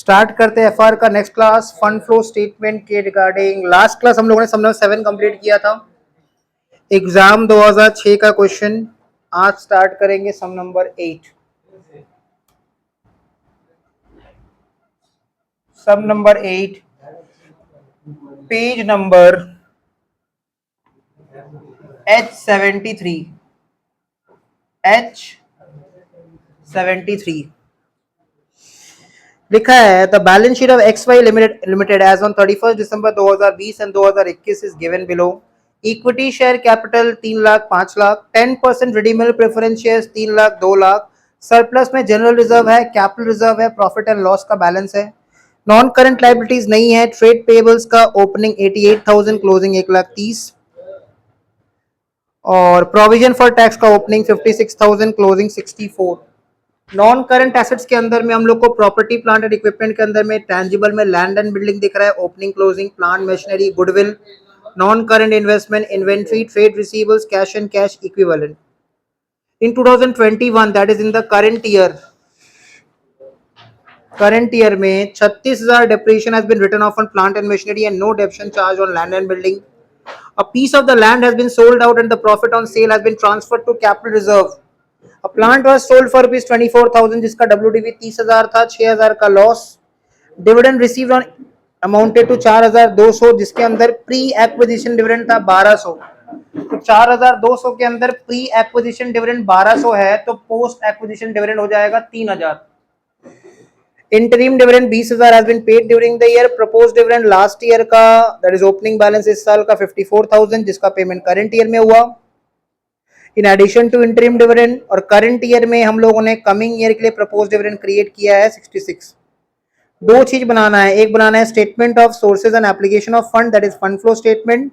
Start करते हैं FR का next class fund flow statement के रिगार्डिंग। लास्ट क्लास हम लोगों ने सम नंबर 7 कंप्लीट किया था, एग्जाम 2006 का क्वेश्चन। आज स्टार्ट करेंगे sum number 8। Sum number 8, page number H73। H73 लिखा है the balance sheet of X Y limited as on 31 December 2020 and 2021 is given below. Equity share capital 3 lakh 5 lakh, 10% redeemable preference shares 3 lakh 2 lakh, surplus में general reserve है, capital reserve है, profit and loss का balance है, non current liabilities नहीं है, trade payables का opening 88,000, closing 1,30,000 और provision for tax का opening 56,000, closing 64। Non current assets के अंदर में हम लोग को प्रॉपर्टी प्लांट एंड इक्विपमेंट के अंदर में टेंजिबल में लैंड एंड बिल्डिंग दिख रहा है, opening closing, plant machinery, goodwill, non current investment, inventory, trade receivables, cash and cash equivalent. In 2021 that is in the current year में 36,000 depreciation has been written off on plant and machinery and no depreciation charge on land and building. A piece of the land has been sold out and the profit on sale has been transferred to capital reserve. A plant was sold for rupees 24,000 जिसका WDV 30,000 था, 6,000 का loss. Dividend received on amounted to 4,200 जिसके अंदर pre acquisition dividend था 1,200। तो 4,200 के अंदर pre acquisition dividend 1,200 है, तो पोस्ट एक्विजिशन डिविडेंड हो जाएगा 3,000। Interim dividend 20,000 has been paid during the year. Proposed dividend last year का दैट इज ओपनिंग बैलेंस इस साल का 54,000 जिसका पेमेंट करंट ईयर में हुआ। In addition to interim dividend और करंट ईयर में हम लोगों ने कमिंग ईयर के लिए प्रपोज्ड डिविडेंड क्रिएट किया है 66। दो चीज बनाना है, एक बनाना है statement of sources and application of fund that is fund flow statement,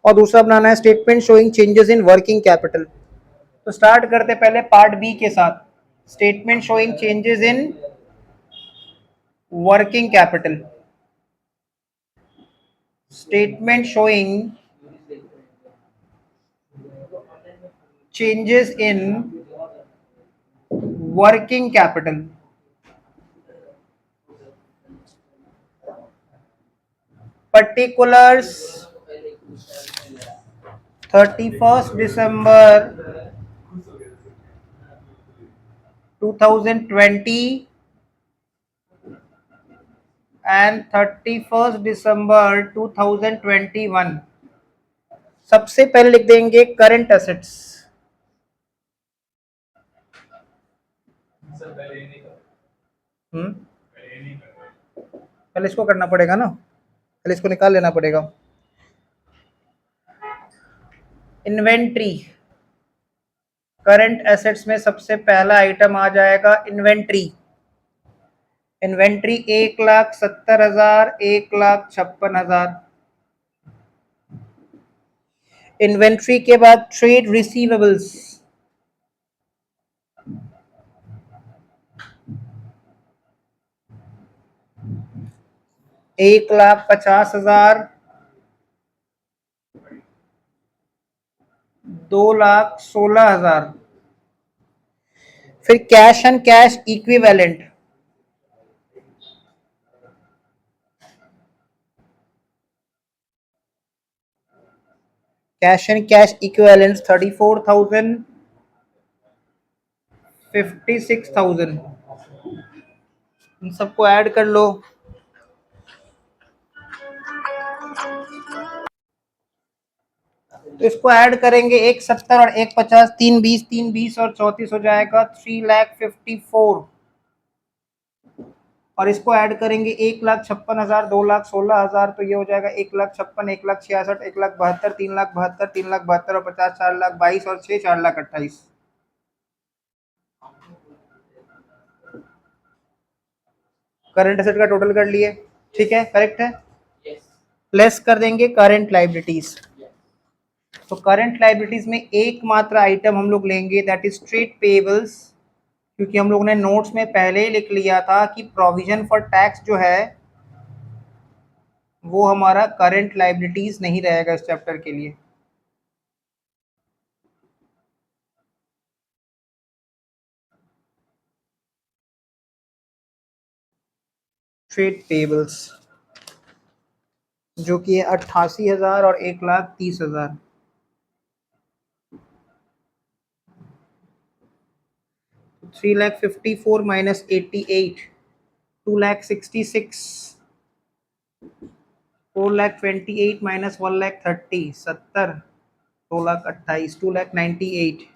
और दूसरा बनाना है statement showing changes in working capital. तो स्टार्ट करते पहले पार्ट बी के साथ, statement showing changes in working capital. Statement showing changes in working capital. Particulars 31st December 2020 and 31st December 2021। सबसे पहले लिख देंगे करंट एसेट्स। पहले इसको करना पड़ेगा ना, पहले इसको निकाल लेना पड़ेगा। इन्वेंट्री, करंट एसेट्स में सबसे पहला आइटम आ जाएगा इन्वेंट्री। इन्वेंट्री 1,70,000, 1,56,000। इन्वेंट्री के बाद ट्रेड रिसीवेबल्स 1,50,000, 2,16,000। फिर cash and cash equivalent, cash and cash equivalent 34,000, 56,000। इन सबको ऐड कर लो। तो इसको ऐड करेंगे 1,70 और 1,50, 3,20, 3,20 और 34 हो जाएगा 3,54। और इसको ऐड करेंगे 1,56,000, 2,16,000, तो ये हो जाएगा 1,56,000, 1,66,000, 1,72,000, 3,72,000, 3,72,000 और 50, 4,22,000 और 6, 4,28,000। करंट एसेट का टोटल कर लिए, ठीक है, करेक्ट है। लेस कर देंगे करंट लाइबिलिटीज। तो करंट लाइबिलिटीज में एकमात्र आइटम हम लोग लेंगे दैट इज ट्रेड पेबल्स, क्योंकि हम लोगों ने नोट्स में पहले ही लिख लिया था कि प्रोविजन फॉर टैक्स जो है वो हमारा करंट लाइबिलिटीज नहीं रहेगा इस चैप्टर के लिए। ट्रेड पेबल्स जो कि है 88,000 और 1,30,000। $3,54,000 minus 88, 2,66,000, 4,28,000 minus 1,30,000, 70, 2,28,000, 2,98,000।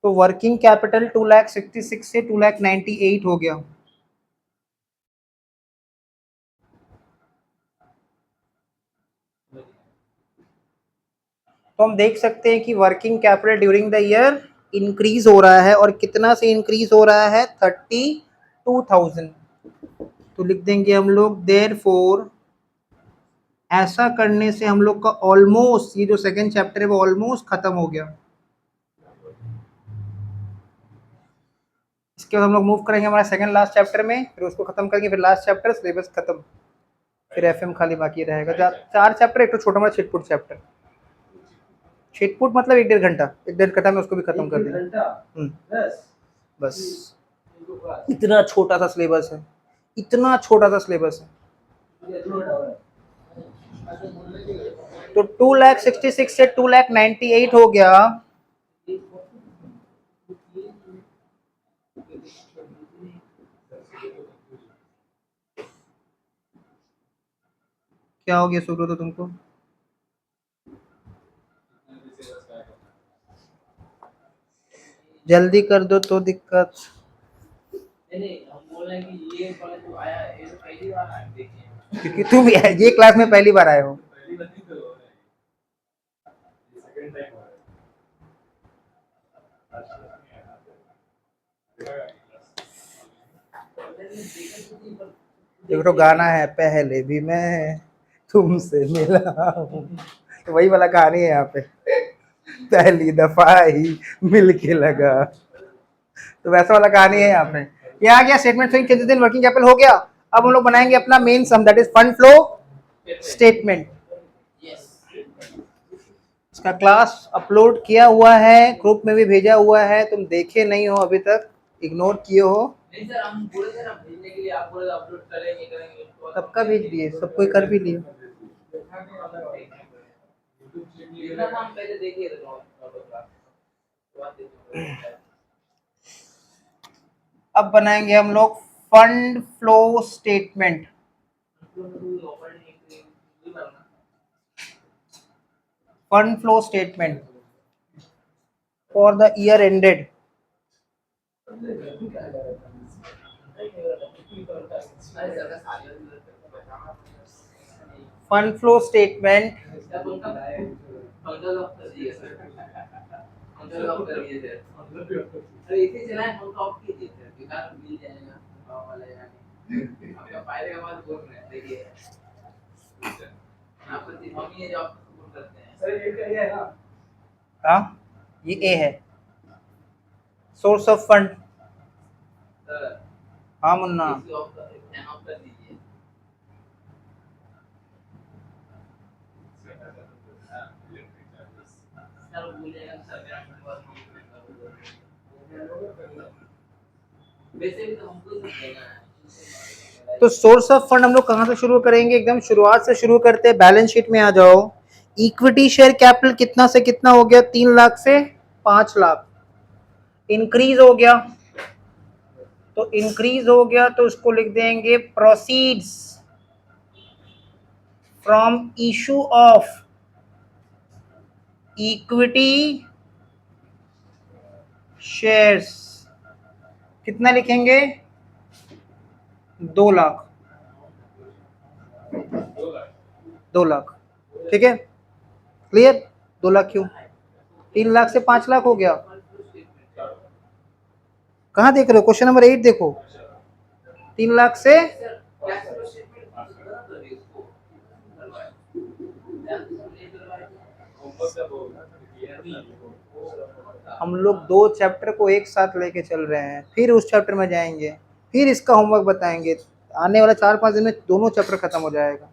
तो वर्किंग कैपिटल 2,66,000 से 2,98,000 हो गया। तो हम देख सकते हैं कि working capital during the year increase हो रहा है, और कितना से इंक्रीज हो रहा है? 32,000। तो लिख देंगे हम लोग देयरफॉर, ऐसा करने से हम लोग का ऑलमोस्ट ये जो सेकंड चैप्टर है वो ऑलमोस्ट खत्म हो गया। इसके बाद हम लोग मूव करेंगे हमारा सेकंड लास्ट चैप्टर में, फिर उसको खत्म करेंगे, फिर लास्ट चैप्टर सिलेबस खत्म, फिर एफएम खाली बाकी रहेगा। 4 चैप्टर, एक तो छोटा मोटा छिटपुट चैप्टर। छिटपुट मतलब 1-1.5 घंटा में उसको भी खत्म कर देंगे। बस इतना छोटा सा सिलेबस है, इतना छोटा सा सिलेबस है। तो 2,66,000 से 2,98,000 हो गया। क्या हो गया सुब्रो? तो तुमको जल्दी कर दो तो दिक्कत। क्योंकि तुम ये क्लास में पहली बार आए हो। देखो तो गाना है, पहले भी मैं तुमसे मिला हूँ, तो वही वाला कहानी है यहाँ पे, पहली दफा ही मिल के लगा, तो वैसा वाला कहानी है यहाँ पे। ये आ गया स्टेटमेंट फिर कितने दिन वर्किंग कैपिटल हो गया। अब हम लोग बनाएंगे अपना main sum, that is fund flow statement. इसका क्लास अपलोड किया हुआ है, ग्रुप में भी भेजा हुआ है, तुम देखे नहीं हो अभी तक, इग्नोर किए हो। नहीं सर, हम बोले थे ना भेजने के लिए, आप बोले अपलोड करेंगे। कब का भेज दिए? सब कोई कर भी लिए। अब बनाएंगे हम लोग fund flow statement. Fund flow statement for the year ended. Fund flow statement ये ए है, सोर्स ऑफ फंड। हाँ मुन्ना, तो सोर्स ऑफ फंड हम लोग कहाँ से शुरू करेंगे? एकदम शुरुआत से शुरू करते हैं, बैलेंस शीट में आ जाओ। इक्विटी शेयर कैपिटल कितना से कितना हो गया? 3 लाख से 5 लाख इंक्रीज हो गया। तो इंक्रीज हो गया तो उसको लिख देंगे proceeds from issue of equity shares. कितना लिखेंगे? 2 लाख। 2 लाख, ठीक है, क्लियर। 2 लाख क्यों? 3 लाख से 5 लाख हो गया। कहाँ देख रहे हो? क्वेश्चन नंबर 8 देखो। 3 लाख से हम लोग 2 चैप्टर को एक साथ लेके चल रहे हैं, फिर उस चैप्टर में जाएंगे, फिर इसका होमवर्क बताएंगे। आने वाला 4-5 दिन में दोनों चैप्टर खत्म हो जाएगा।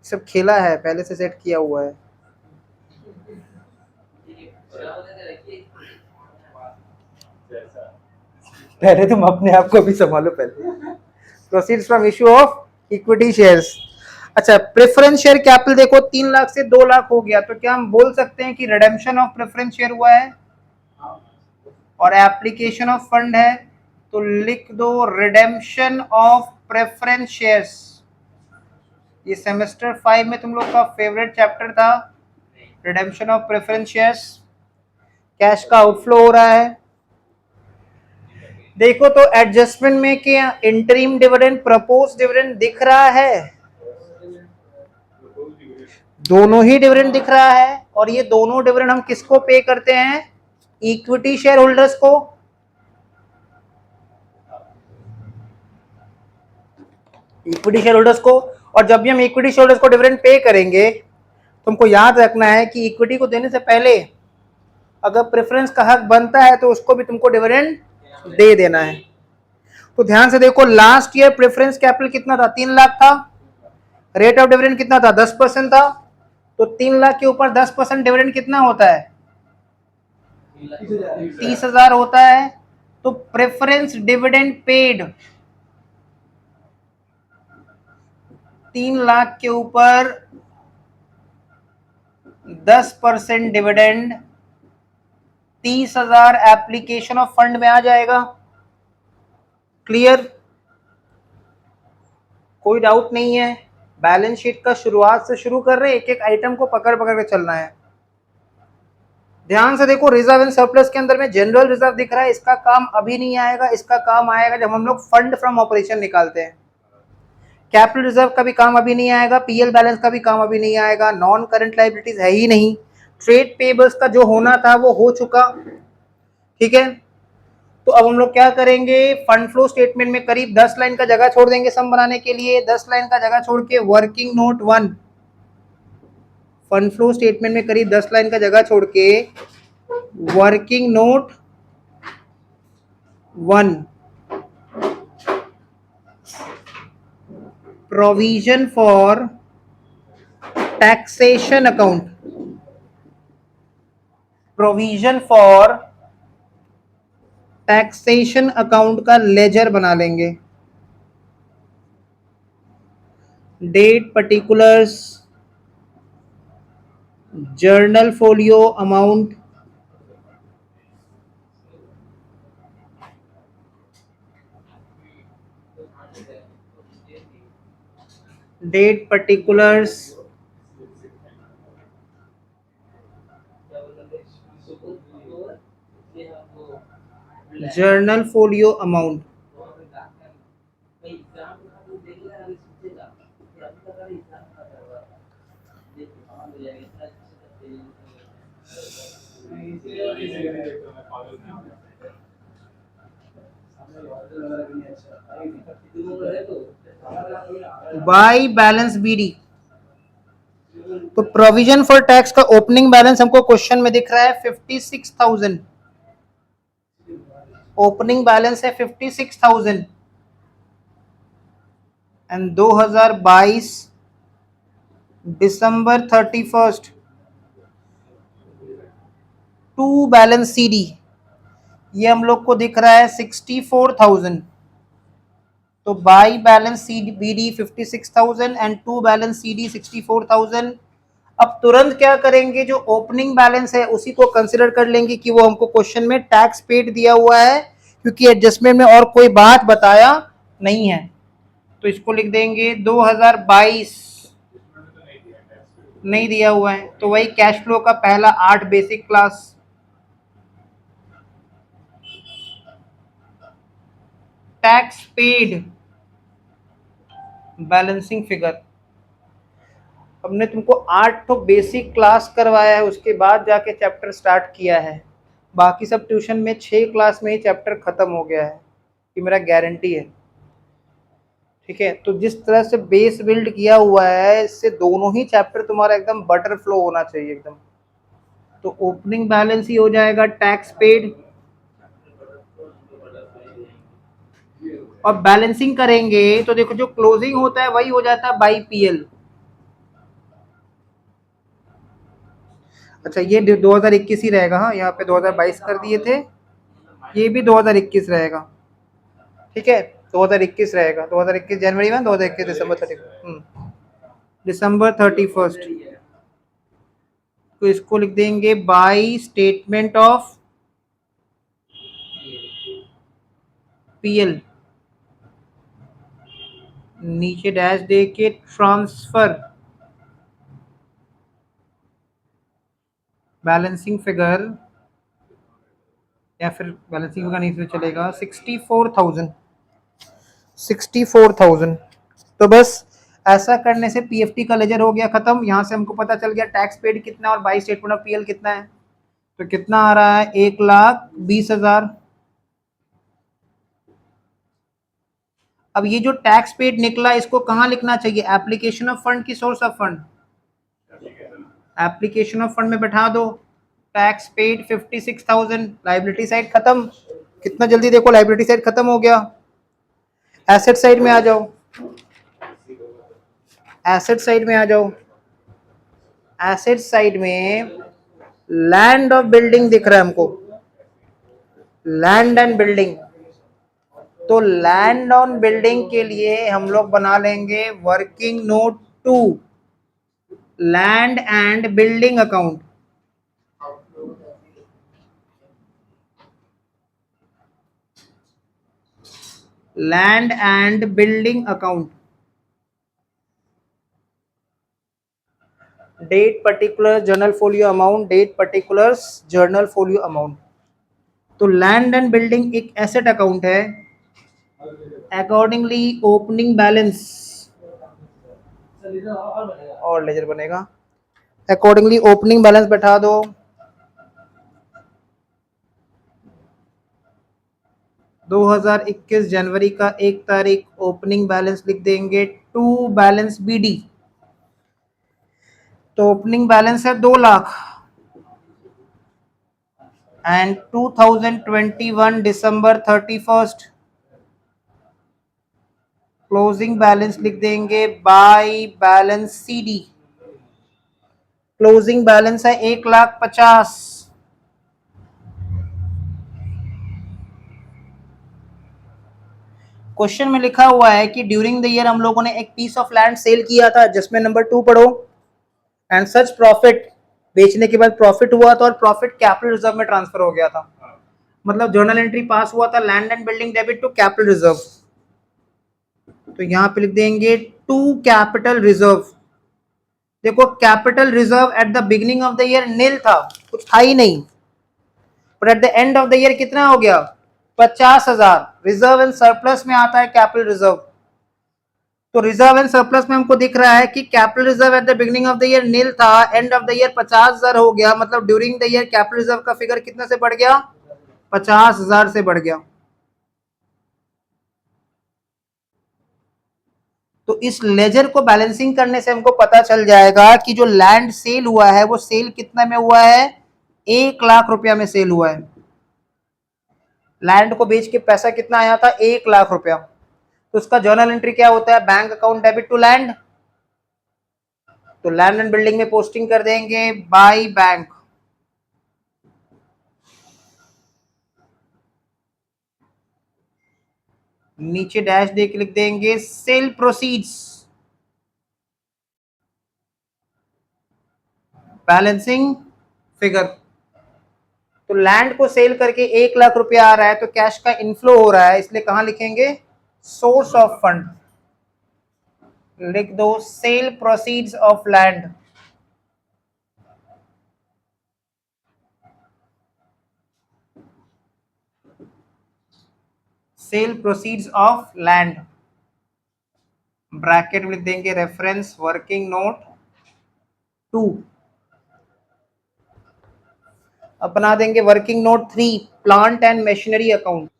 सब खेला है, पहले से सेट किया हुआ है। पहले तुम अपने आप को भी संभालो पहले। Proceeds from issue of equity shares. अच्छा, प्रेफरेंस शेयर कैपिटल देखो 3 लाख से 2 लाख हो गया, तो क्या हम बोल सकते हैं कि रिडेम्पशन ऑफ प्रेफरेंस शेयर हुआ है और एप्लीकेशन ऑफ फंड है, तो लिख दो रिडेम्पशन ऑफ प्रेफरेंस शेयर्स। ये सेमेस्टर 5 में तुम लोग का फेवरेट चैप्टर था, redemption of preference shares. Cash का आउटफ्लो हो रहा है। देखो तो एडजस्टमेंट में क्या इंटरिम डिविडेंड प्रपोज डिविडेंड दिख रहा है? दोनों ही डिविडेंड दिख रहा है, और ये दोनों डिविडेंड हम किसको पे करते हैं? इक्विटी शेयर होल्डर्स को। इक्विटी शेयर होल्डर्स को। और जब भी हम इक्विटी शेयर होल्डर्स को डिविडेंड पे करेंगे, तुमको याद रखना है कि इक्विटी को देने से पहले अगर प्रेफरेंस का हक बनता है तो उसको भी तुमको डिविडेंड दे देना है। तो ध्यान से देखो, लास्ट ईयर प्रेफरेंस कैपिटल कितना था? 3 लाख था। रेट ऑफ डिविडेंड कितना था? 10% था। तो 3 लाख के ऊपर 10% डिविडेंड कितना होता है? 30,000 होता है। तो प्रेफरेंस डिविडेंड पेड 3 लाख के ऊपर 10% डिविडेंड 30,000 एप्लीकेशन ऑफ फंड में आ जाएगा। क्लियर? कोई डाउट नहीं है। बैलेंस शीट का शुरुआत से शुरू कर रहे हैं, एक एक आइटम को पकड़ पकड़ के चलना है। ध्यान से देखो, रिजर्व एंड सरप्लस के अंदर में जनरल रिजर्व दिख रहा है, इसका काम अभी नहीं आएगा, इसका काम आएगा जब हम लोग फंड फ्रॉम ऑपरेशन निकालते हैं। कैपिटल रिजर्व का भी काम अभी नहीं आएगा, पीएल बैलेंस का भी काम अभी नहीं आएगा, नॉन करंट लायबिलिटीज है ही नहीं, ट्रेड पेबल्स का जो होना था वो हो चुका। ठीक है, तो अब हम लोग क्या करेंगे? फंड फ्लो स्टेटमेंट में करीब 10 लाइन का जगह छोड़ देंगे सम बनाने के लिए। 10 लाइन का जगह छोड़ के working note 1, fund flow statement में करीब 10 लाइन का जगह छोड़ के working note 1, provision for taxation account, provision for taxation account का लेजर बना लेंगे। Date particulars, journal folio amount, date particulars, journal folio amount. By balance BD. तो प्रोविजन फॉर टैक्स का ओपनिंग बैलेंस हमको क्वेश्चन में दिख रहा है 56,000। ओपनिंग बैलेंस है 56,000 एंड 2022 दिसंबर 31 टू बैलेंस सीडी ये हम लोग को दिख रहा है 64,000। तो by balance CD BD 56,000 and to balance CD 64,000। अब तुरंत क्या करेंगे? जो ओपनिंग बैलेंस है उसी को कंसिडर कर लेंगे कि वो हमको क्वेश्चन में टैक्स पेड दिया हुआ है, क्योंकि एडजस्टमेंट में और कोई बात बताया नहीं है। तो इसको लिख देंगे 2022 नहीं दिया हुआ है, तो वही कैश फ्लो का पहला 8 basic class, tax paid balancing figure. हमने तुमको 8 तो बेसिक क्लास करवाया है, उसके बाद जाके चैप्टर स्टार्ट किया है। बाकी सब ट्यूशन में 6 क्लास में ही चैप्टर खत्म हो गया है, ये मेरा गारंटी है। ठीक है, तो जिस तरह से बेस बिल्ड किया हुआ है, इससे दोनों ही चैप्टर तुम्हारा एकदम बटर फ्लो होना चाहिए एकदम। तो ओपनिंग बैलेंस ही हो जाएगा टैक्स पेड, और बैलेंसिंग करेंगे तो देखो जो क्लोजिंग होता है वही हो जाता है बाई पीएल। अच्छा, ये 2021 ही रहेगा। हाँ, यहाँ पे 2022 कर दिए थे, ये भी 2021 रहेगा, ठीक है, 2021 रहेगा, 2021 जनवरी में, 2021 दिसंबर 30, दिसंबर 31। तो इसको लिख देंगे बाई स्टेटमेंट ऑफ पीएल, नीचे डैश दे के ट्रांसफर बैलेंसिंग फिगर, या फिर बैलेंसिंग फिगर नहीं तो चलेगा, 64,000। तो बस ऐसा करने से पीएफटी का लेजर हो गया खत्म। यहाँ से हमको पता चल गया टैक्स पेड कितना और बाई स्टेटमेंट ऑफ पीएल कितना है। तो कितना आ रहा है, 1,20,000। अब ये जो टैक्स पेड निकला इसको कहाँ लिखना चाहिए, एप्लीकेशन ऑफ फंड की source of fund, application of fund में बैठा दो। टैक्स पेड 56,000, लाइबिलिटी साइड खत्म। कितना जल्दी देखो लाइबिलिटी साइड खत्म हो गया। एसेट साइड में आ जाओ, एसेट साइड में आ जाओ। एसेट साइड में लैंड और बिल्डिंग दिख रहा है हमको, लैंड एंड बिल्डिंग। तो लैंड ऑन बिल्डिंग के लिए हम लोग बना लेंगे working note 2, land and building account. Land and building account, date particular journal folio amount, date particulars journal folio amount. तो लैंड एंड बिल्डिंग एक एसेट अकाउंट है, अकॉर्डिंगली ओपनिंग बैलेंस और लेजर बनेगा। अकॉर्डिंगली ओपनिंग बैलेंस बैठा दो, 2021 जनवरी का 1 तारीख opening balance लिख देंगे टू बैलेंस बीडी। तो ओपनिंग बैलेंस है 2 lakh and 2021 December 31 closing balance लिख देंगे by balance CD. Closing balance है 1,50,000। क्वेश्चन में लिखा हुआ है कि ड्यूरिंग द ईयर हम लोगों ने एक पीस ऑफ लैंड सेल किया था, जिसमें नंबर 2 पढ़ो, एंड सच प्रॉफिट, बेचने के बाद प्रॉफिट हुआ था और प्रॉफिट कैपिटल रिजर्व में ट्रांसफर हो गया था। मतलब जर्नल एंट्री पास हुआ था land and building debit to capital reserve. तो यहां पे लिख देंगे टू कैपिटल रिजर्व। देखो capital reserve at the beginning of the year nil था, कुछ था ही नहीं, but at the end of the year कितना हो गया, 50,000। रिजर्व एंड सरप्लस में आता है कैपिटल रिजर्व। तो रिजर्व एंड सरप्लस में हमको दिख रहा है कि capital reserve at the beginning of the year nil था, एंड ऑफ द ईयर 50,000 हो गया। मतलब during the year capital reserve का फिगर कितने से बढ़ गया, 50,000 से बढ़ गया। तो इस लेजर को बैलेंसिंग करने से हमको पता चल जाएगा कि जो लैंड सेल हुआ है वो सेल कितना में हुआ है, 1,00,000 रुपया में सेल हुआ है। लैंड को बेच के पैसा कितना आया था, 1,00,000 रुपया। तो उसका जर्नल एंट्री क्या होता है, bank account debit to land. तो लैंड एंड बिल्डिंग में पोस्टिंग कर देंगे बाय बैंक। नीचे डैश दे के लिख देंगे सेल प्रोसीड्स, बैलेंसिंग फिगर। तो लैंड को सेल करके 1,00,000 रुपया आ रहा है, तो कैश का इनफ्लो हो रहा है, इसलिए कहां लिखेंगे, सोर्स ऑफ फंड। लिख दो sale proceeds of land. Sale proceeds of land, bracket में लिख देंगे रेफरेंस वर्किंग नोट 2। अपना देंगे working note 3, plant and machinery account.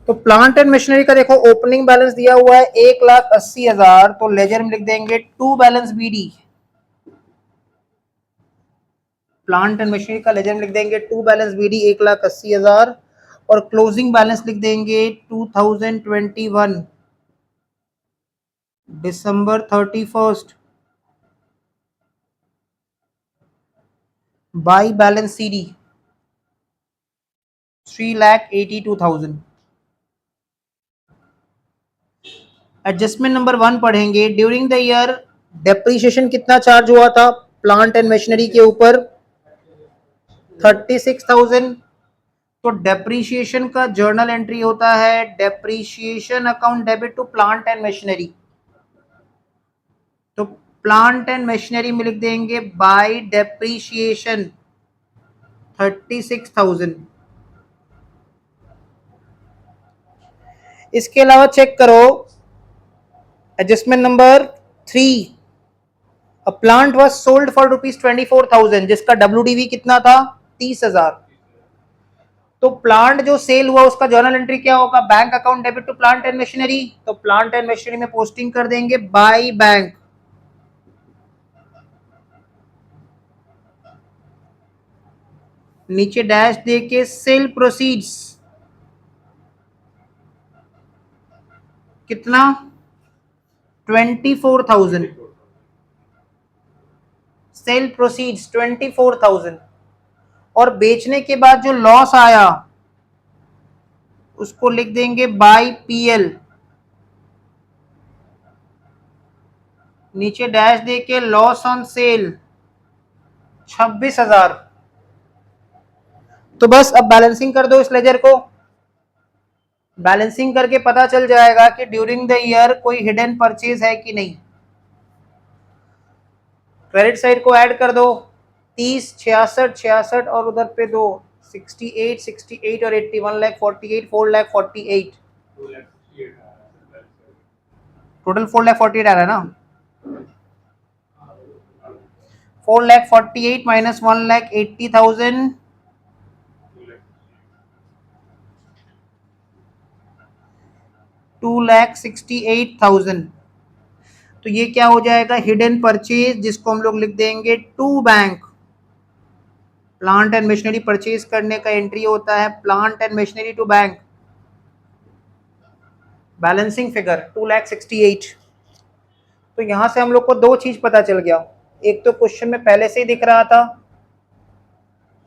तो प्लांट एंड मशीनरी का देखो ओपनिंग बैलेंस दिया हुआ है 1,80,000, तो लेजर में लिख देंगे to balance BD. Plant and machinery का लेजर में लिख देंगे टू बैलेंस बीडी 1,80,000, और क्लोजिंग बैलेंस लिख देंगे 2021 दिसंबर 31 by balance CD. 3,82,000। Adjustment number 1 पढ़ेंगे। ड्यूरिंग द ईयर डेप्रीशिएशन कितना चार्ज हुआ था प्लांट एंड मशीनरी के ऊपर? 36,000। तो डेप्रीशिएशन का जर्नल एंट्री होता है depreciation account debit to plant and machinery. तो प्लांट एंड मशीनरी में लिख देंगे बाय डेप्रीशिएशन 36,000। इसके अलावा चेक करो adjustment number 3, a plant was sold for ₹24,000 जिसका WDV कितना था? 30,000। तो प्लांट जो सेल हुआ उसका जर्नल एंट्री क्या होगा? Bank account debit to plant and machinery. तो प्लांट एंड मशीनरी में पोस्टिंग कर देंगे बाय बैंक। नीचे डैश दे के सेल प्रोसीड्स कितना? 24,000। Sale proceeds 24,000। और बेचने के बाद जो लॉस आया उसको लिख देंगे बाय PL। नीचे डैश दे के लॉस ऑन सेल 26,000। तो बस अब बैलेंसिंग कर दो इस लेजर को। बैलेंसिंग करके पता चल जाएगा कि ड्यूरिंग द ईयर कोई हिडन परचेज है कि नहीं। क्रेडिट साइड को ऐड कर दो 30, 66, 66 और उधर पे दो 68, 68 और 80 1,48,000 4,48,000। टोटल 4,48,000 आ रहा है ना। 4,48,000 माइनस 1,80,000 2,68,000। तो ये क्या हो जाएगा? हिडन परचेज, जिसको हम लोग लिख देंगे to bank. Plant and machinery purchase करने का एंट्री होता है plant and machinery to bank. Balancing figure 2,68,000। तो यहां से हम लोग को दो चीज पता चल गया। एक तो क्वेश्चन में पहले से ही दिख रहा था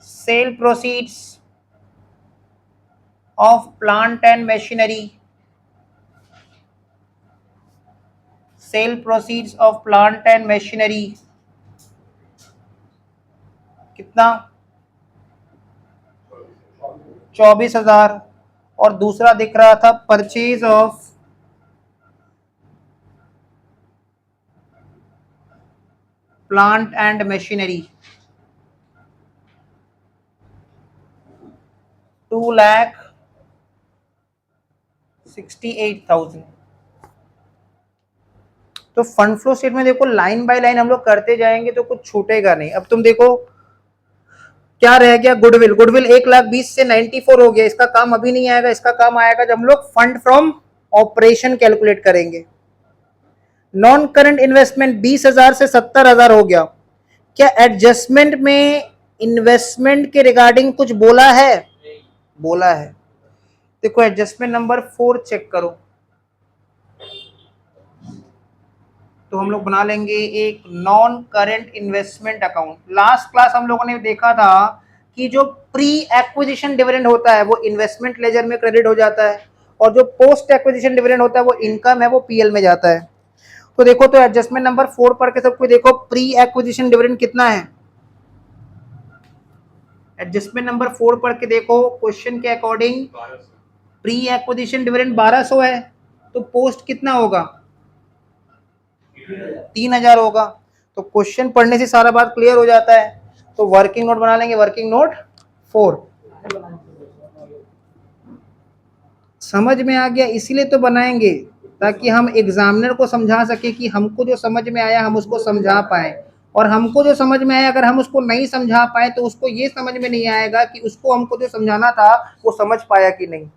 sale proceeds of plant and machinery, sale proceeds of plant and machinery कितना? 24,000। और दूसरा दिख रहा था purchase of plant and machinery 2,68,000। तो फंड फ्लो स्टेट में देखो लाइन बाय लाइन हम लोग करते जाएंगे तो कुछ छूटेगा नहीं। अब तुम देखो क्या रह गया? गुडविल। गुडविल 1,20,000 से 94 हो गया। इसका काम अभी नहीं आएगा, इसका काम आएगा जब हम लोग फंड फ्रॉम ऑपरेशन कैलकुलेट करेंगे। नॉन करंट इन्वेस्टमेंट 20,000 से 70,000 हो गया। क्या एडजस्टमेंट में इन्वेस्टमेंट के रिगार्डिंग कुछ बोला है? बोला है। देखो एडजस्टमेंट नंबर 4 चेक करो। तो हम लोग बना लेंगे एक non current investment account. Last class हम लोगों ने देखा था कि जो प्री एक्विजिशन डिविडेंड होता है वो इन्वेस्टमेंट लेजर में क्रेडिट हो जाता है और जो पोस्ट एक्विजिशन डिविडेंड होता है वो इनकम है, वो PL में जाता है। तो देखो तो एडजस्टमेंट नंबर 4 पढ़ के सबको देखो प्री एक्विजिशन डिविडेंड कितना है। एडजस्टमेंट नंबर 4 पढ़ के देखो क्वेश्चन के अकॉर्डिंग प्री एक्विजिशन डिविडेंड 1200 है तो पोस्ट कितना होगा? 3,000 होगा। तो क्वेश्चन पढ़ने से सारा बात क्लियर हो जाता है। तो वर्किंग नोट बना लेंगे, वर्किंग नोट 4। समझ में आ गया? इसीलिए तो बनाएंगे ताकि हम एग्जामिनर को समझा सके कि हमको जो समझ में आया हम उसको समझा पाए, और हमको जो समझ में आया अगर हम उसको नहीं समझा पाए तो उसको ये समझ में नहीं आएगा कि उसको हमको जो समझाना था वो समझ पाया कि नहीं।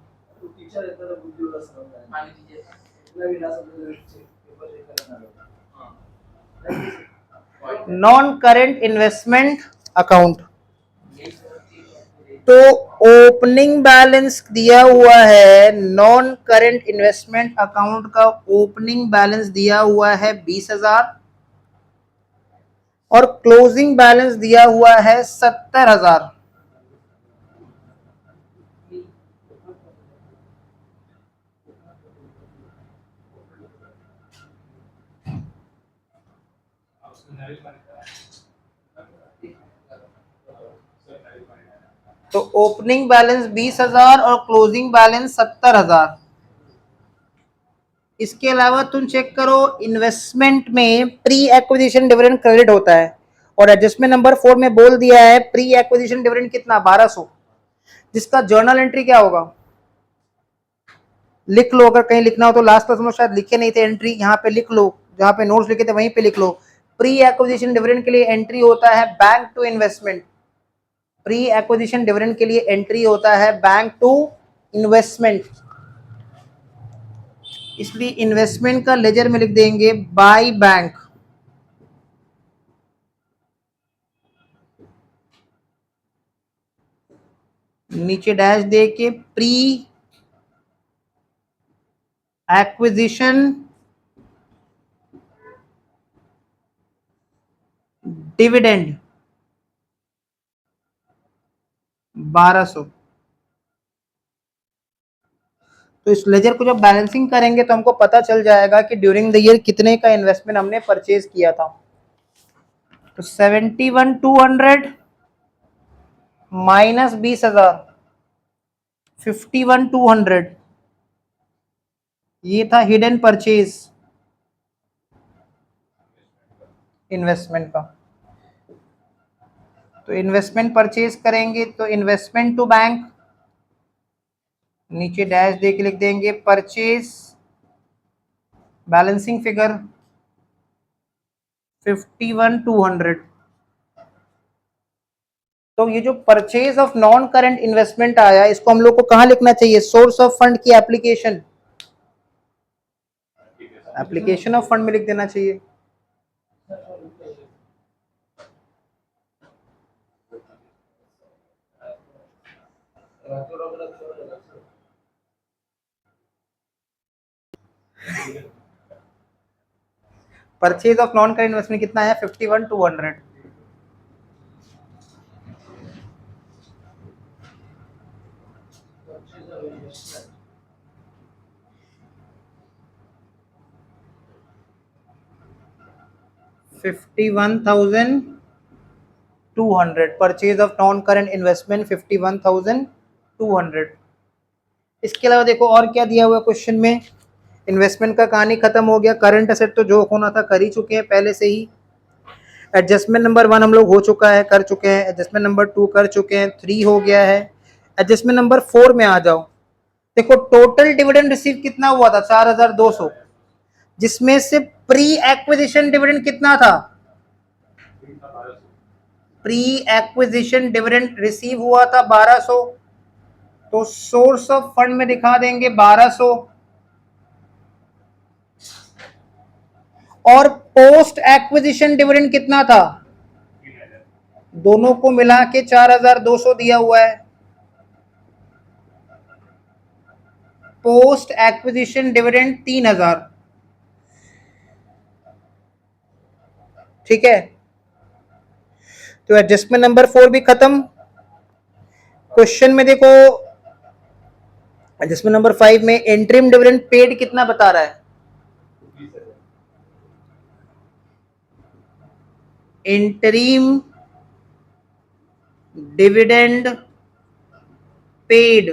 Non current investment account. तो ओपनिंग बैलेंस दिया हुआ है नॉन करेंट इन्वेस्टमेंट अकाउंट का, ओपनिंग बैलेंस दिया हुआ है 20,000 और क्लोजिंग बैलेंस दिया हुआ है 70,000। तो ओपनिंग बैलेंस 20,000 और क्लोजिंग बैलेंस 70,000। इसके अलावा तुम चेक करो, इन्वेस्टमेंट में प्री एक्विजिशन डिविडेंड क्रेडिट होता है, और एडजस्टमेंट नंबर 4 में बोल दिया है प्री एक्विजिशन डिविडेंड कितना, 1200, जिसका जर्नल एंट्री क्या होगा, लिख लो, अगर कहीं लिखना हो तो। लास्ट क्लास में शायद लिखे नहीं थे एंट्री, यहाँ पे लिख लो, जहां पे नोट्स लिखे थे वहीं पे लिख लो। प्री एक्विजिशन डिविडेंड के लिए एंट्री होता है bank to investment, pre acquisition dividend के लिए एंट्री होता है बैंक टू इन्वेस्टमेंट, इसलिए इन्वेस्टमेंट का लेजर में लिख देंगे बाय बैंक। नीचे डैश दे के प्री एक्विजिशन डिविडेंड 1200। तो इस लेजर को जब बैलेंसिंग करेंगे तो हमको पता चल जाएगा कि ड्यूरिंग द ईयर कितने का इन्वेस्टमेंट हमने परचेज किया था। तो 71,200 माइनस 20,000, 51,200, ये था हिडन परचेज इन्वेस्टमेंट का। तो इन्वेस्टमेंट परचेज करेंगे तो इन्वेस्टमेंट टू बैंक, नीचे डैश दे के लिख देंगे परचेज बैलेंसिंग फिगर 51,200। तो ये जो purchase of non current investment आया, इसको हम लोग को कहां लिखना चाहिए, सोर्स ऑफ फंड की एप्लीकेशन, एप्लीकेशन ऑफ फंड में लिख देना चाहिए। Purchase of non current investment कितना है, 51,200। $51,200 purchase of non current investment 51,200। इसके अलावा देखो और क्या दिया हुआ क्वेश्चन में, इन्वेस्टमेंट का कहानी खत्म हो गया, करंट एसेट तो जो होना था कर ही चुके हैं पहले से ही। एडजस्टमेंट नंबर 1 हम लोग हो चुका है, कर चुके हैं। एडजस्टमेंट नंबर 2 कर चुके हैं, 3 हो गया है। एडजस्टमेंट नंबर 4 में आ जाओ। देखो टोटल डिविडेंड रिसीव कितना हुआ था, 4,200, जिसमें से प्री एक्विजिशन डिविडेंड कितना था, प्री एक्विजिशन डिविडेंड रिसीव हुआ था 1,200, तो सोर्स ऑफ फंड में दिखा देंगे 1,200, और पोस्ट एक्विजिशन डिविडेंड कितना था, दोनों को मिला के 4,200 दिया हुआ है। पोस्ट एक्विजिशन डिविडेंड 3,000, ठीक है। तो एडजस्टमेंट नंबर 4 भी खत्म। क्वेश्चन में देखो एडजस्टमेंट नंबर 5 में इंटरिम डिविडेंड पेड कितना बता रहा है, interim dividend paid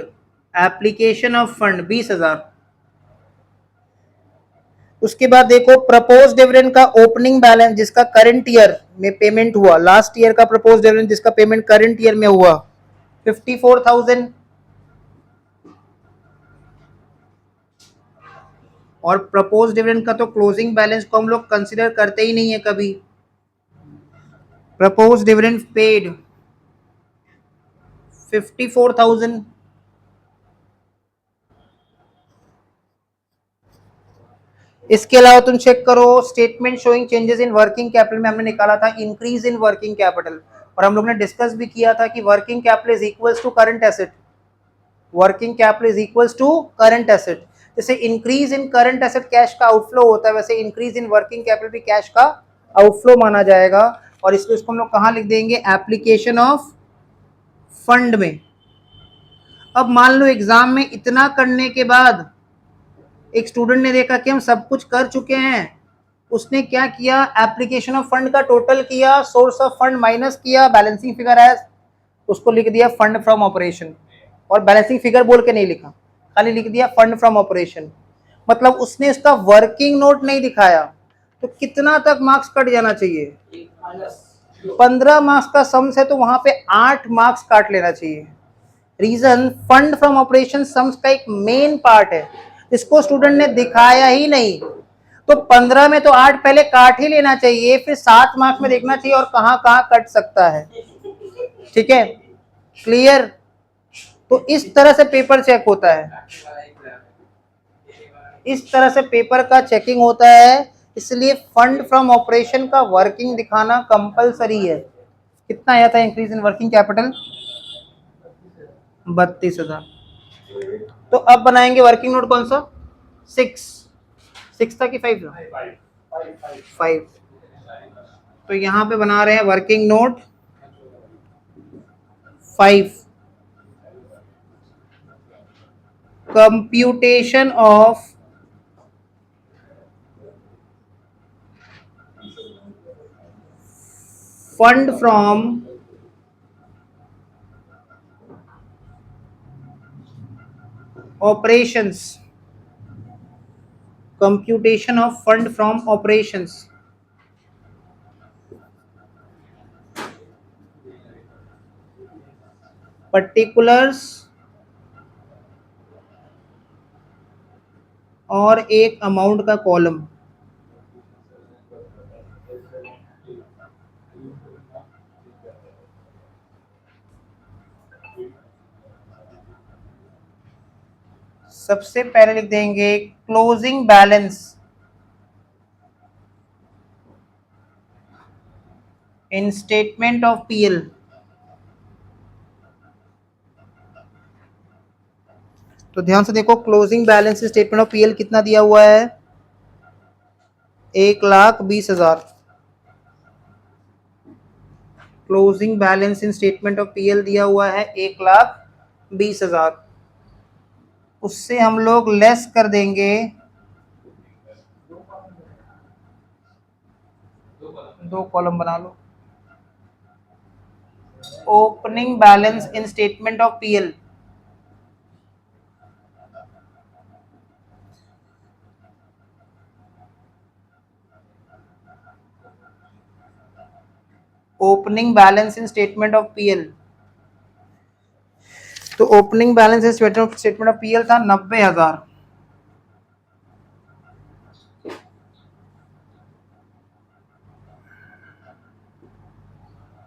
application of fund 20,000। उसके बाद देखो प्रपोज डिविडेंड का ओपनिंग बैलेंस जिसका करंट ईयर में पेमेंट हुआ, लास्ट ईयर का प्रपोज डिविडेंड जिसका पेमेंट करंट ईयर में हुआ 54,000, और प्रपोज डिविडेंड का तो क्लोजिंग बैलेंस को हम लोग कंसीडर करते ही नहीं है कभी। Propose dividend paid 54,000। इसके अलावा तुम चेक करो statement showing changes in working capital में हमने निकाला था इंक्रीज इन वर्किंग कैपिटल, और हम लोग ने डिस्कस भी किया था कि working capital is equals to current asset, working capital is equals to current asset. जैसे increase in current asset cash का आउटफ्लो होता है, वैसे इंक्रीज इन वर्किंग कैपिटल भी कैश का आउटफ्लो माना जाएगा, और इसको हम लोग कहाँ लिख देंगे, एप्लीकेशन ऑफ फंड में। अब मान लो एग्जाम में इतना करने के बाद एक स्टूडेंट ने देखा कि हम सब कुछ कर चुके हैं, उसने क्या किया, एप्लीकेशन ऑफ फंड का टोटल किया, सोर्स ऑफ फंड माइनस किया, बैलेंसिंग फिगर है, उसको लिख दिया फंड फ्रॉम ऑपरेशन, और बैलेंसिंग फिगर बोल के नहीं लिखा, खाली लिख दिया फंड फ्रॉम ऑपरेशन। मतलब उसने इसका वर्किंग नोट नहीं दिखाया, तो कितना तक मार्क्स कट जाना चाहिए, 15 मार्क्स का सम्स है तो वहां पे 8 मार्क्स काट लेना चाहिए। Reason, fund from operation sums का एक मेन पार्ट है, इसको स्टूडेंट ने दिखाया ही नहीं, तो 15 में तो 8 पहले काट ही लेना चाहिए, फिर 7 मार्क्स में देखना चाहिए और कहां कहां कट सकता है। ठीक है, क्लियर। तो इस तरह से पेपर चेक होता है, इस तरह से पेपर का चेकिंग होता है, इसलिए फंड फ्रॉम ऑपरेशन का वर्किंग दिखाना कंपलसरी है। कितना आया था इंक्रीज इन वर्किंग कैपिटल, 32,000। तो अब बनाएंगे वर्किंग नोट कौन सा, 6, 6 था कि 5 था, 5। तो यहाँ पे बना रहे हैं working note 5, computation of fund from operations, computation of fund from operations, particulars और एक अमाउंट का कॉलम। सबसे पहले लिख देंगे closing balance in statement of PL. तो ध्यान से देखो, closing balance statement of PL कितना दिया हुआ है, 1,20,000। Closing balance in statement of PL दिया हुआ है 1,20,000। उससे हम लोग लेस कर देंगे, दो कॉलम बना लो, opening balance in statement of PL, opening balance in statement of PL. तो opening balance in statement of PL था 90,000,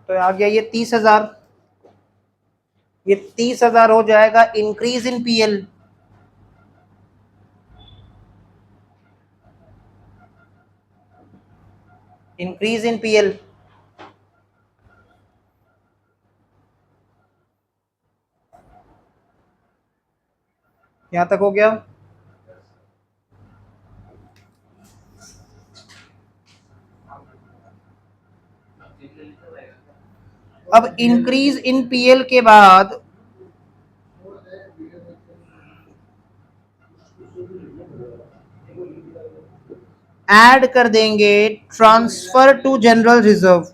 तो आ गया ये 30,000, ये 30,000 हो जाएगा increase in PL. Increase in PL यहां तक हो गया। अब इंक्रीज इन पीएल के बाद ऐड कर देंगे ट्रांसफर टू जनरल रिजर्व।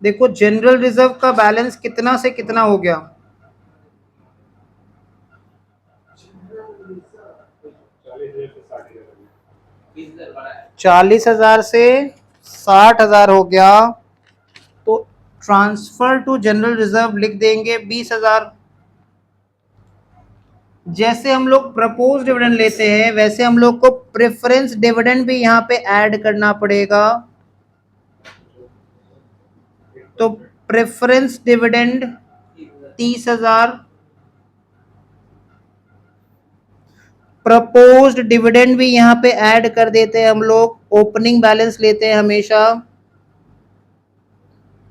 देखो जनरल रिजर्व का बैलेंस कितना से कितना हो गया, 40,000 से 60,000 हो गया, तो ट्रांसफर टू जनरल रिजर्व लिख देंगे 20,000। जैसे हम लोग प्रपोज डिविडेंड लेते हैं वैसे हम लोग को प्रेफरेंस डिविडेंड भी यहाँ पे ऐड करना पड़ेगा। तो प्रेफरेंस डिविडेंड 30,000, प्रपोज्ड डिविडेंड भी यहाँ पे ऐड कर देते हैं हम लोग, ओपनिंग बैलेंस लेते हैं हमेशा।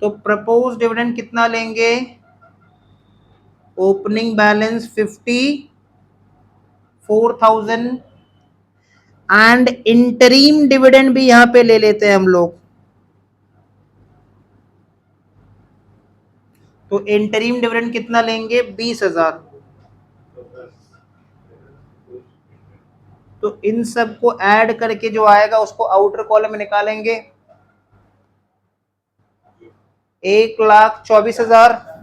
तो प्रपोज्ड डिविडेंड कितना लेंगे, opening balance 54,000, and interim dividend भी यहाँ पे ले लेते हैं हम लोग, तो इंटरिम डिविडेंड कितना लेंगे? 20,000। तो इन सब को ऐड करके जो आएगा उसको आउटर कॉलम में निकालेंगे। 1,24,000।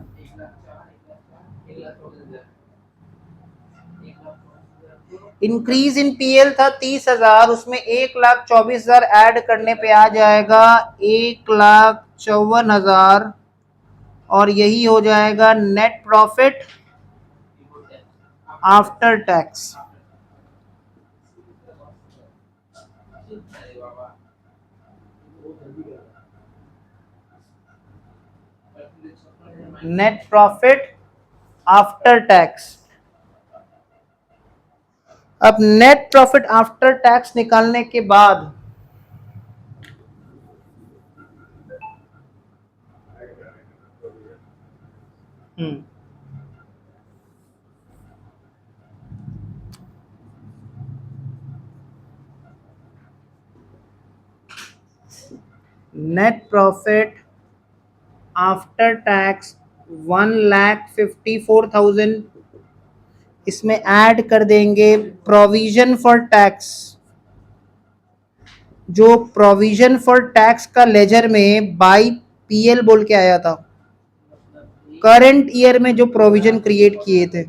इंक्रीज इन पीएल था 30,000, उसमें 1,24,000 ऐड करने पे आ जाएगा 1,54,000, और यही हो जाएगा net profit after tax. Net profit after tax. अब नेट प्रॉफिट आफ्टर टैक्स निकालने के बाद नेट प्रॉफिट आफ्टर टैक्स 1,54,000, इसमें ऐड कर देंगे प्रोविजन फॉर टैक्स। जो प्रोविजन फॉर टैक्स का लेजर में बाई पीएल बोल के आया था, करंट ईयर में जो प्रोविजन क्रिएट किए थे।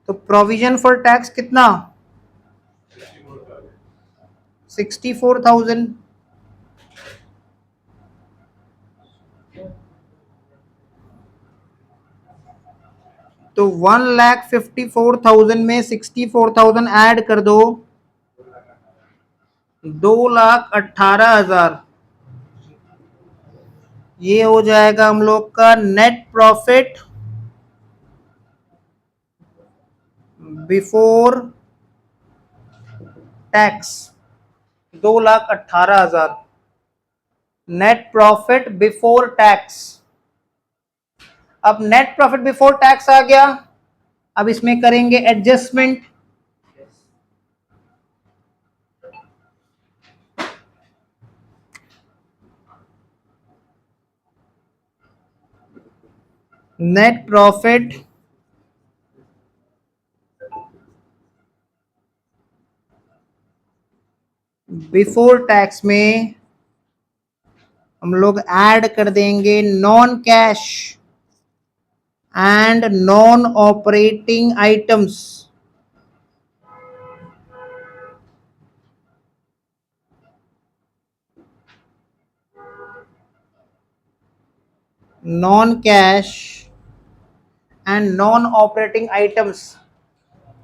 तो प्रोविजन फॉर टैक्स कितना? 64,000। तो 1,54,000 में 64,000 ऐड कर दो, 2,18,000। ये हो जाएगा हम लोग का net profit before tax. 2,18,000 net profit before tax. अब नेट प्रॉफिट बिफोर टैक्स आ गया। अब इसमें करेंगे adjustment. Net profit before tax में हम लोग ऐड कर देंगे non cash and non operating items. Non cash and non operating items,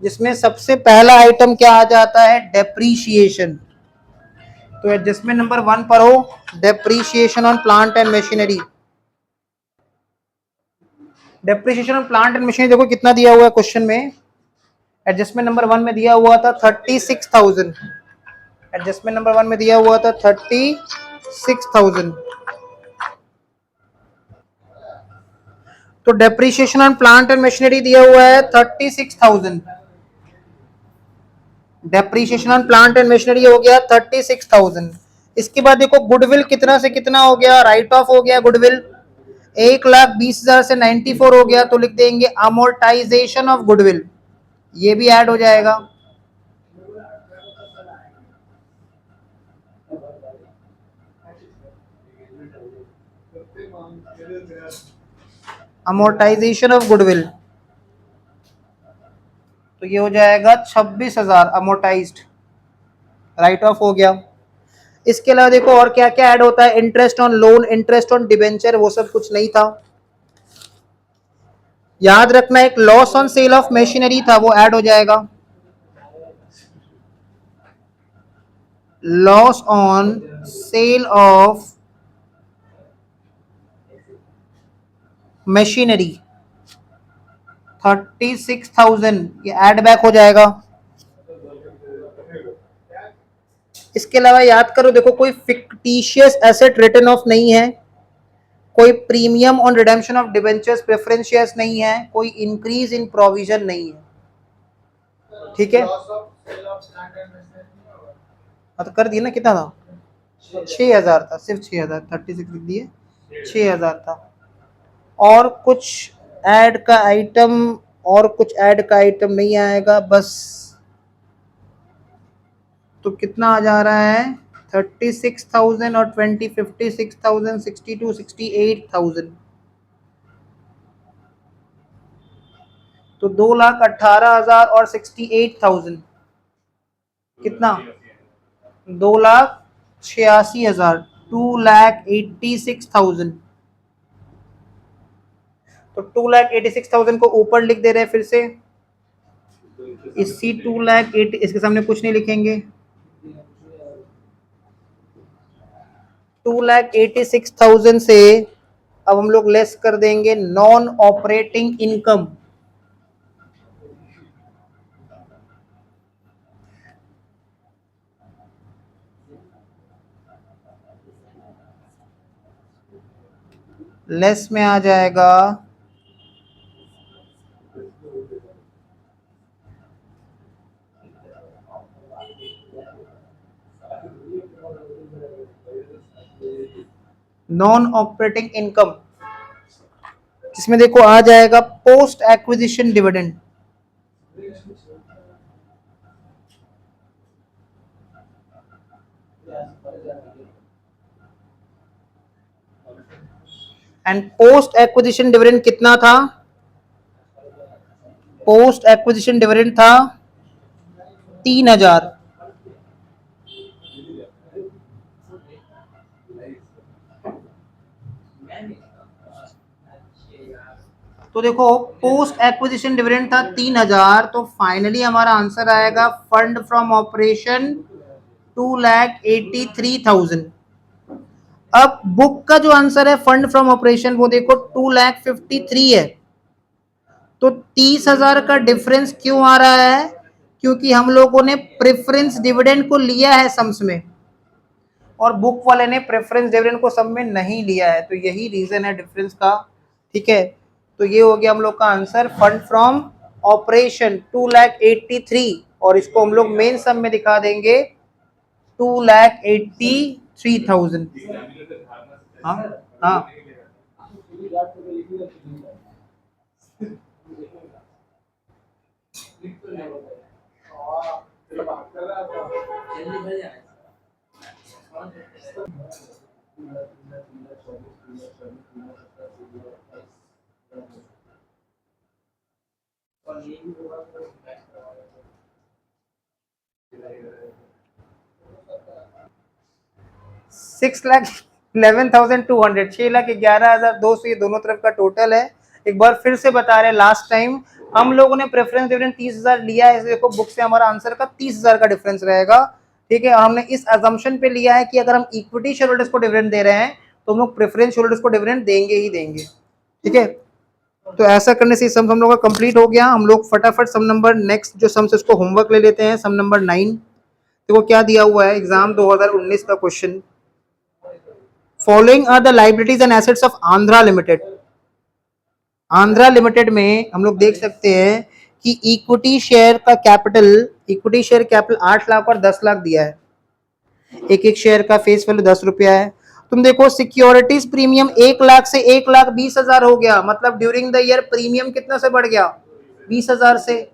जिसमें सबसे पहला आइटम क्या आ जाता है? डेप्रीशिएशन। तो एडजस्टमेंट नंबर 1 पर हो, depreciation on plant and machinery. Depreciation on plant and machinery देखो कितना दिया हुआ है क्वेश्चन में। एडजस्टमेंट नंबर 1 में दिया हुआ था 36,000। एडजस्टमेंट नंबर 1 में दिया हुआ था 36,000। तो depreciation on plant and machinery दिया हुआ है 36,000। Depreciation on plant and machinery हो गया 36,000। इसके बाद देखो गुडविल कितना से कितना हो गया? राइट ऑफ हो गया गुडविल 1,20,000 से 94 हो गया, तो लिख देंगे अमोर्टाइजेशन ऑफ गुडविल। ये भी ऐड हो जाएगा। अमोर्टाइजेशन ऑफ गुडविल, तो ये हो जाएगा 26,000 अमोर्टाइज्ड, राइट ऑफ हो गया। इसके अलावा देखो और क्या क्या ऐड होता है? Interest on loan, interest on debenture, वो सब कुछ नहीं था। याद रखना एक loss on sale of machinery था, वो ऐड हो जाएगा। Loss on sale of machinery 36,000, ये ऐड बैक हो जाएगा। इसके अलावा याद करो देखो कोई फिक्टिशियस एसेट रिटर्न ऑफ नहीं है, कोई premium on redemption of debentures preference shares नहीं है, कोई इंक्रीज इन प्रोविजन नहीं है। ठीक है, तो कर दिया ना, कितना था? 6,000 था, सिर्फ 6,000, 36 लिख दिए, 6,000 था। और कुछ ऐड का आइटम, और कुछ ऐड का आइटम नहीं आएगा बस। तो कितना आ जा रहा है, 36,000 और 20, 56,000, 62, 68,000। तो 2,18,000 और 68,000 कितना, 2,86,000, 2,86,000। तो 2,86,000 को ऊपर लिख दे रहे हैं फिर से, इसी 2,80, इसके सामने कुछ नहीं लिखेंगे। 2,86,000 से अब हम लोग लेस कर देंगे नॉन ऑपरेटिंग इनकम। लेस में आ जाएगा नॉन ऑपरेटिंग इनकम, जिसमें देखो आ जाएगा post acquisition dividend. And post acquisition dividend कितना था, पोस्ट एक्विजिशन डिविडेंड था 3,000। तो देखो पोस्ट एक्विजिशन डिविडेंड था 3,000, तो फाइनली हमारा आंसर आएगा फंड फ्रॉम ऑपरेशन 2,83,000। अब बुक का जो आंसर है फंड फ्रॉम ऑपरेशन वो देखो 2,53,000 है। तो 30,000 का डिफरेंस क्यों आ रहा है, क्योंकि हम लोगों ने प्रेफरेंस डिविडेंड को लिया है सम्स में, और बुक वाले ने प्रेफरेंस डिविडेंड को सम में नहीं लिया है, तो यही रीजन है डिफरेंस का। ठीक है, तो ये हो गया हम लोग का आंसर, फंड फ्रॉम ऑपरेशन 2,83,000, और इसको हम लोग मेन सम में दिखा देंगे 2,83,000। हाँ हाँ, $6,11,200, 6,11,200 ये दोनों तरफ का टोटल है। एक बार फिर से बता रहे हैं, लास्ट टाइम हम लोगों ने प्रेफरेंस डिविडेंड 30,000 लिया है, देखो बुक से हमारा आंसर का 30,000 का डिफरेंस रहेगा। ठीक है, और हमने इस अजम्पशन पे लिया है कि अगर हम इक्विटी शेयर होल्डर्स को डिविडेंड दे रहे हैं तो हम लोग प्रेफरेंस होल्डर्स को डिविडेंड देंगे ही देंगे। ठीक है, तो ऐसा करने से सम हम लोग का कंप्लीट हो गया। हम लोग फटाफट सम नंबर नेक्स्ट जो सम्स उसको होमवर्क ले लेते हैं। सम नंबर 9 देखो क्या दिया हुआ है, एग्जाम 2019 का question. Following are the liabilities and assets of Andhra limited. Andhra limited में हम लोग देख सकते हैं कि इक्विटी शेयर का capital, equity share capital 8 lakh और 10 लाख दिया है। एक एक शेयर का फेस वैल्यू 10 रुपया है। तुम देखो सिक्योरिटीज प्रीमियम 1 लाख से 1,20,000 हो गया, मतलब ड्यूरिंग द ईयर प्रीमियम कितना से बढ़ गया, 20,000 से।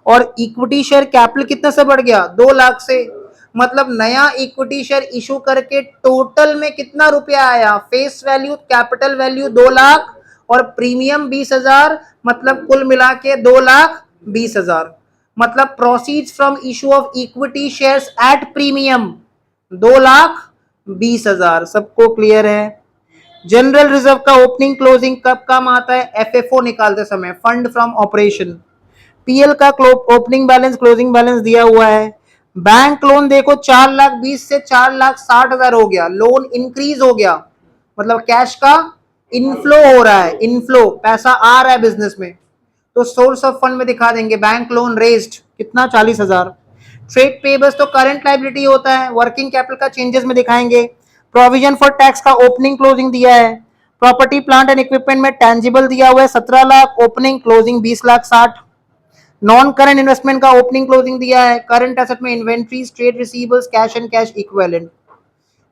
और इक्विटी शेयर कैपिटल कितना से बढ़ गया, 2 लाख से। मतलब नया इक्विटी शेयर इशू करके टोटल में कितना रुपया आया, face value capital value 2 lakh और प्रीमियम 20,000, मतलब कुल मिला के 2,20,000। मतलब proceeds from issue of equity shares at premium 2,20,000। सबको क्लियर है। जनरल रिजर्व का ओपनिंग क्लोजिंग कब काम आता है, एफएफओ निकालते समय, फंड फ्रॉम ऑपरेशन। पीएल का ओपनिंग बैलेंस क्लोजिंग बैलेंस दिया हुआ है। बैंक लोन देखो 4,20,000 से 4,60,000 हो गया, लोन इंक्रीज हो गया, मतलब कैश का इनफ्लो हो रहा है, इनफ्लो पैसा आ रहा है बिजनेस में। तो सोर्स ऑफ फंड में दिखा देंगे बैंक लोन रेज्ड कितना, 40,000। ट्रेड पेबल्स तो करंट लाइबिलिटी होता है, वर्किंग कैपिटल का चेंजेस में दिखाएंगे। प्रोविजन फॉर टैक्स का ओपनिंग क्लोजिंग दिया है। प्रॉपर्टी प्लांट एंड इक्विपमेंट में टेंजिबल दिया हुआ है 17 lakh, opening closing 20,60,000। Non current investment का ओपनिंग क्लोजिंग दिया है। करंट एसेट में inventories, trade receivables, cash and cash equivalent.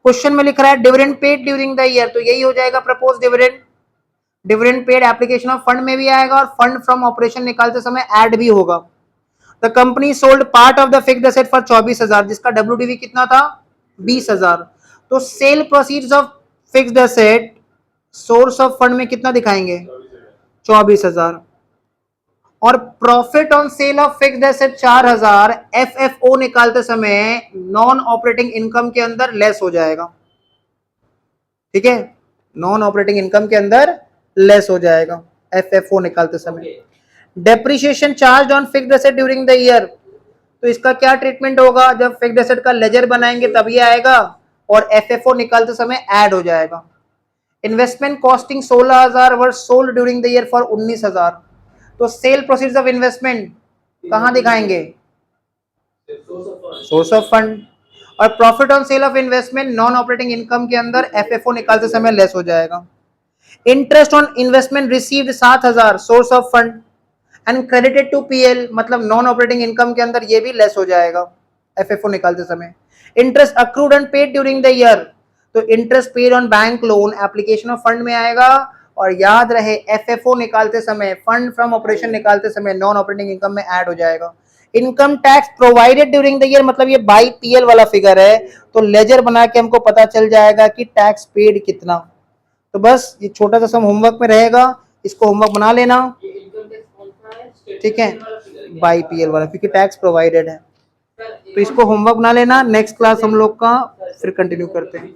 Question में लिख रहा है dividend paid during the year, तो यही हो जाएगा propose dividend. Dividend paid application of fund में भी आएगा और फंड फ्रॉम ऑपरेशन निकालते समय ऐड भी होगा। The company sold part of the fixed asset for 24,000, जिसका WDV कितना था 20,000। तो sale proceeds of fixed asset source of fund में कितना दिखाएंगे 24,000, और profit on sale of fixed asset 4,000 FFO निकालते समय नॉन ऑपरेटिंग इनकम के अंदर लेस हो जाएगा। ठीक है, नॉन ऑपरेटिंग इनकम के अंदर लेस हो जाएगा FFO निकालते समय। Depreciation charge on fixed asset during the year, तो इसका क्या ट्रीटमेंट होगा, जब फिक्स्ड एसेट का लेजर बनाएंगे तब ये आएगा और FFO निकालते समय ऐड हो जाएगा। Investment costing 16,000 were sold during the year for 19,000, तो सेल प्रोसीड्स ऑफ इन्वेस्टमेंट कहां दिखाएंगे सोर्स ऑफ फंड, और profit on sale of investment non operating income के अंदर FFO निकालते समय लेस हो जाएगा। Interest on investment received 7,000 source of fund and credited to PL, मतलब नॉन ऑपरेटिंग इनकम के अंदर ये भी लेस हो जाएगा FFO निकालते समय। Interest accrued and paid during the year, तो interest paid on bank loan application of fund में आएगा, और याद रहे FFO निकालते समय फंड फ्रॉम ऑपरेशन निकालते समय नॉन ऑपरेटिंग इनकम में ऐड हो जाएगा। Income tax provided during the year, मतलब ये बाई PL वाला फिगर है, तो लेजर बना के हमको पता चल जाएगा कि टैक्स पेड कितना। तो बस ये छोटा सा सम होमवर्क में रहेगा, इसको होमवर्क बना लेना। ठीक है, बाई PL वाला, क्योंकि टैक्स प्रोवाइडेड है, तो इसको होमवर्क बना लेना। नेक्स्ट क्लास हम लोग का फिर कंटिन्यू करते हैं।